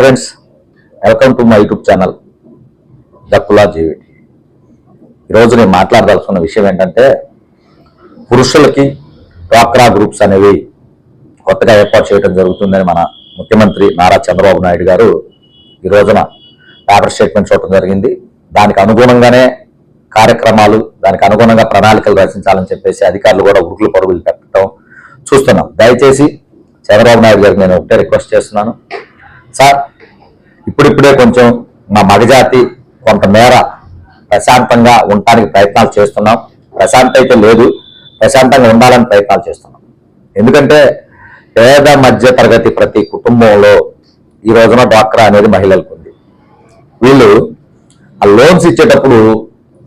Friends, welcome to my YouTube channel Jakkula జీవిటి. ఈరోజు నేను మాట్లాడదలుచుకున్న విషయం ఏంటంటే, పురుషులకి డ్వాక్రా గ్రూప్స్ అనేవి కొత్తగా ఏర్పాటు చేయడం జరుగుతుందని మన ముఖ్యమంత్రి నారా చంద్రబాబు నాయుడు గారు ఈ రోజున పేపర్ స్టేట్మెంట్ చూడటం జరిగింది. దానికి అనుగుణంగానే కార్యక్రమాలు, దానికి అనుగుణంగా ప్రణాళికలు రచించాలని చెప్పేసి అధికారులు కూడా ఉరుకులు పరుగులు పెట్టడం చూస్తున్నాం. దయచేసి చంద్రబాబు నాయుడు గారికి నేను ఒకటే రిక్వెస్ట్ చేస్తున్నాను. సార్, ఇప్పుడిప్పుడే కొంచెం మా మగజాతి కొంతమేర ప్రశాంతంగా ఉండటానికి ప్రయత్నాలు చేస్తున్నాం. ప్రశాంతత అయితే లేదు, ప్రశాంతంగా ఉండాలని ప్రయత్నాలు చేస్తున్నాం. ఎందుకంటే పేద మధ్య తరగతి ప్రతి కుటుంబంలో ఈ రోజున డ్వాక్రా అనేది మహిళలకు ఉంది. వీళ్ళు ఆ లోన్స్ ఇచ్చేటప్పుడు,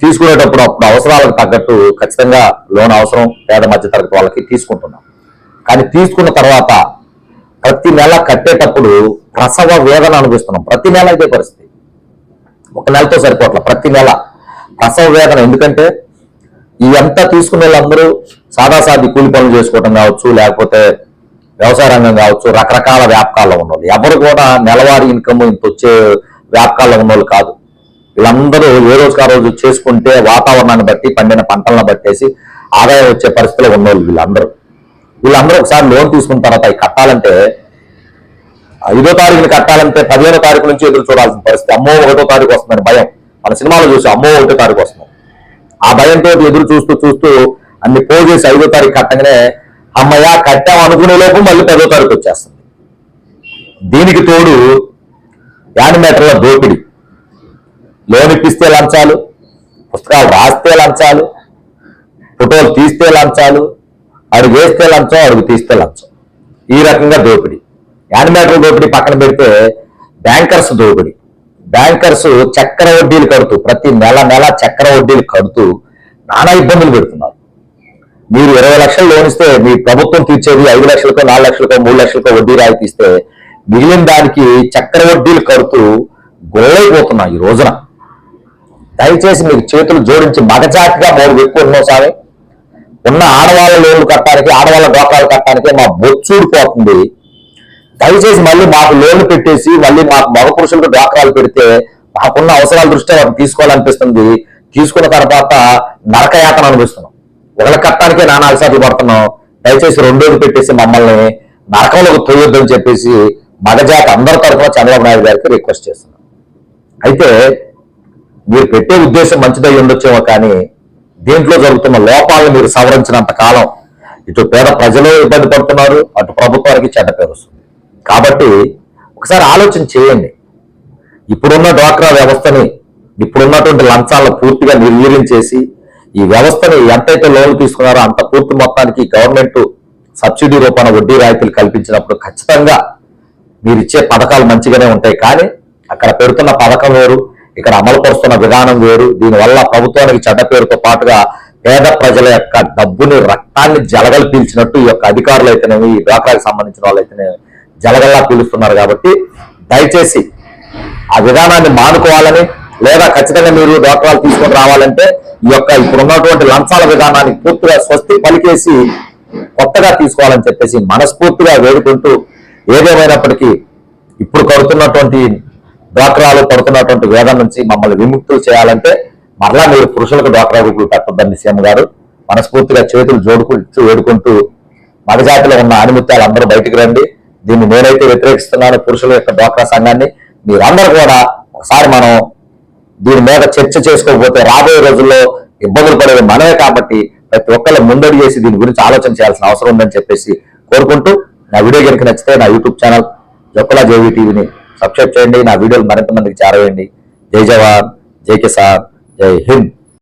తీసుకునేటప్పుడు అప్పుడు అవసరాలకు తగ్గట్టు ఖచ్చితంగా లోన్ అవసరం పేద మధ్య తరగతి వాళ్ళకి తీసుకుంటున్నాం. కానీ తీసుకున్న తర్వాత ప్రతి నెల కట్టేటప్పుడు ప్రసవ వేదన అనిపిస్తున్నాం. ప్రతి నెల ఇదే పరిస్థితి, ఒక నెలతో సరిపోట్ల, ప్రతి నెల ప్రసవ వేదన. ఎందుకంటే ఈ ఎంత తీసుకునే వాళ్ళందరూ సాదాసాది కూలి పనులు చేసుకోవడం కావచ్చు, లేకపోతే వ్యవసాయ రంగం కావచ్చు, రకరకాల వ్యాపకాల్లో ఉన్నోళ్ళు. ఎవరు కూడా నెలవారీ ఇన్కమ్ ఇంత వచ్చే వ్యాపకాల్లో ఉన్నోళ్ళు కాదు. వీళ్ళందరూ ఏ రోజుకి ఆ రోజు చేసుకుంటే వాతావరణాన్ని బట్టి, పండిన పంటలను బట్టేసి ఆదాయం వచ్చే పరిస్థితిలో ఉన్నోళ్ళు వీళ్ళందరూ ఒకసారి లోన్ తీసుకున్న తర్వాత ఈ కట్టాలంటే 5వ తారీఖుని కట్టాలంటే 15వ తారీఖు నుంచి ఎదురు చూడాల్సిన పరిస్థితి. అమ్మో 1వ తారీఖు వస్తుందని భయం. మన సినిమాలో చూసి అమ్మో 1వ తారీఖు వస్తుంది. ఆ భయంతో ఎదురు చూస్తూ అన్ని పోగేసి 5వ తారీఖు కట్టగానే అమ్మయ్య కట్టాం అనుకునే లోపు మళ్ళీ 10వ తారీఖు వచ్చేస్తుంది. దీనికి తోడు యానిమేటర్ల దోపిడీ. లోన్ ఇప్పిస్తే లంచాలు, పుస్తకాలు రాస్తే లంచాలు, ఫోటోలు తీస్తే లంచాలు, అడుగు వేస్తే లంచం, అడుగు తీస్తే లంచం. ఈ రకంగా దోపిడీ. యానిమేటర్ దోపిడీ పక్కన పెడితే బ్యాంకర్స్ దోపిడీ. బ్యాంకర్స్ చక్ర వడ్డీలు కడుతూ, ప్రతి నెల చక్ర వడ్డీలు కడుతూ నానా ఇబ్బందులు పెడుతున్నారు. మీరు 20 లక్షలు లోన్ ఇస్తే మీ ప్రభుత్వం తీర్చేది 5 లక్షలకో, 4 లక్షలకో, 3 లక్షలకో వడ్డీ రాయితీ ఇస్తే మిగిలిన దానికి చక్ర వడ్డీలు కడుతూ గొల్లైపోతున్నాం ఈ రోజున. దయచేసి మీకు చేతులు జోడించి మగజాతిగా 3 వ్యక్తులు ఉన్నాం సామి. ఉన్న ఆడవాళ్ళ లోన్లు కట్టడానికి, ఆడవాళ్ళ డ్వాక్రాలు కట్టడానికి మా బొచ్చూడిపోతుంది. దయచేసి మళ్ళీ మాకు లోన్లు పెట్టేసి మళ్ళీ మాకు మగ పురుషులకు డ్వాక్రాలు పెడితే మాకున్న అవసరాల దృష్ట్యా వాటిని తీసుకోవాలనిపిస్తుంది. తీసుకున్న తర్వాత నరకయాతన అనిపిస్తున్నాం. ఒకళ్ళ కట్టడానికే నానా అలసాట్లు పడుతున్నాం. దయచేసి 2 పెట్టేసి మమ్మల్ని నరకంలోకి తోయొద్దని చెప్పేసి మగజాతి అందరి తరఫున చంద్రబాబు నాయుడు గారికి రిక్వెస్ట్ చేస్తున్నాం. అయితే మీరు పెట్టే ఉద్దేశం మంచిదై ఉండొచ్చేమో, కానీ దీంట్లో జరుగుతున్న లోపాలను మీరు సవరించినంత కాలం ఇటు పేద ప్రజలు ఇబ్బంది పడుతున్నారు, అటు ప్రభుత్వానికి చెడ్డ పేరు వస్తుంది. కాబట్టి ఒకసారి ఆలోచన చేయండి. ఇప్పుడున్న డ్వాక్రా వ్యవస్థని, ఇప్పుడున్నటువంటి లంచాలను పూర్తిగా నిర్వీర్యం చేసి ఈ వ్యవస్థని ఎంతైతే లోన్లు తీసుకున్నారో అంత పూర్తి మొత్తానికి గవర్నమెంట్ సబ్సిడీ రూపాన వడ్డీ రాయితీలు కల్పించినప్పుడు ఖచ్చితంగా మీరు ఇచ్చే పథకాలు మంచిగానే ఉంటాయి. కానీ అక్కడ పెడుతున్న పథకం వేరు, ఇక్కడ అమలు పరుస్తున్న విధానం వేరు. దీనివల్ల ప్రభుత్వానికి చెడ్డ పేరుతో పాటుగా పేద ప్రజల యొక్క డబ్బుని, రక్తాన్ని జలగలు పీల్చినట్టు ఈ యొక్క అధికారులు అయితేనేమి, ఈ డ్వాక్రాకి సంబంధించిన వాళ్ళైతేనే జలగల్లా పీలుస్తున్నారు. కాబట్టి దయచేసి ఆ విధానాన్ని మానుకోవాలని, లేదా ఖచ్చితంగా మీరు డ్వాక్రాలు తీసుకొని రావాలంటే ఈ యొక్క ఇప్పుడున్నటువంటి లంచాల విధానాన్ని పూర్తిగా స్వస్తి పలికేసి కొత్తగా తీసుకోవాలని చెప్పేసి మనస్ఫూర్తిగా వేడుకుంటూ, ఏదేమైనప్పటికీ ఇప్పుడు కడుతున్నటువంటి డ్వాక్రాలు పడుతున్నటువంటి వేదన నుంచి మమ్మల్ని విముక్తులు చేయాలంటే మరలా మీరు పురుషులకు డ్వాక్రా గ్రూపులు పెట్టొద్దని సీఎం గారు మనస్ఫూర్తిగా చేతులు జోడుకుంటూ వేడుకుంటూ, మగజాతిలో ఉన్న ఆణిముత్యాలు అందరూ బయటికి రండి. దీన్ని నేనైతే వ్యతిరేకిస్తున్నాను, పురుషుల యొక్క డ్వాక్రా సంఘాన్ని. మీరందరూ కూడా ఒకసారి మనం దీని మీద చర్చ చేసుకోకపోతే రాబోయే రోజుల్లో ఇబ్బందులు పడేది మనమే. కాబట్టి ప్రతి ఒక్కళ్ళు ముందడి చేసి దీని గురించి ఆలోచన చేయాల్సిన అవసరం ఉందని చెప్పేసి కోరుకుంటూ, నా వీడియో కనుక నచ్చితే నా యూట్యూబ్ ఛానల్ జక్కులా జేవీ టీవీని సబ్స్క్రైబ్ చేయండి. నా వీడియోలు మరింత మందికి చేరవేయండి. జై జవాన్, జై కిసాన్, జై హింద్.